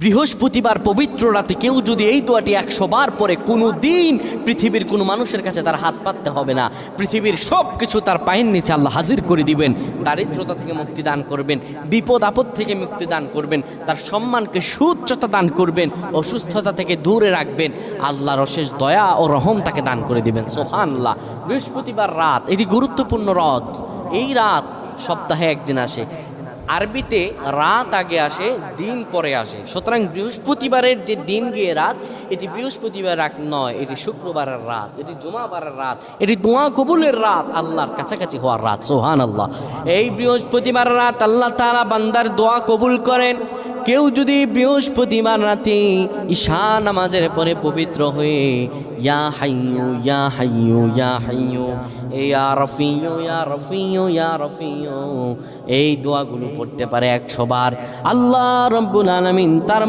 বৃহস্পতিবার পবিত্র রাতে কেউ যদি এই দোয়াটি 100 বার পরে কোনো দিন পৃথিবীর কোনো মানুষের কাছে তার হাত পাততে হবে না। পৃথিবীর সব কিছু তার পায়ের নিচে আল্লাহ হাজির করে দিবেন। দারিদ্রতা থেকে মুক্তি দান করবেন, বিপদ আপদ থেকে মুক্তি দান করবেন, তার সম্মানকে সুউচ্চতা দান করবেন, অসুস্থতা থেকে দূরে রাখবেন। আল্লাহর অশেষ দয়া ও রহম তাকে দান করে দিবেন। সুবহানাল্লাহ। বৃহস্পতিবার রাত এটি গুরুত্বপূর্ণ রাত। এই রাত সপ্তাহে একদিন আসে। আরবিতে রাত আগে আসে, দিন পরে আসে। সুতরাং বৃহস্পতিবারের যে দিন গিয়ে রাত, এটি বৃহস্পতিবার রাত নয়, এটি শুক্রবারের রাত, এটি জুমাবারের রাত, এটি দোয়া কবুলের রাত, আল্লাহর কাছাকাছি হওয়ার রাত। সুবহানাল্লাহ। এই বৃহস্পতিবার রাত আল্লাহ তাআলা বান্দার দোয়া কবুল করেন। কেউ যদি বৃহস্পতিবার রাতে ঈশা নামাজের পরে পবিত্র হয়ে ইয়া হাইয়ু ইয়া হাইয়ু ইয়া হাইয়ু ইয়া রফিয়ু ইয়া রফিয়ু ইয়া রফিয়ু এই দোয়াগুলো পড়তে পারে 100 বার, আল্লাহ রাব্বুল আলামিন তার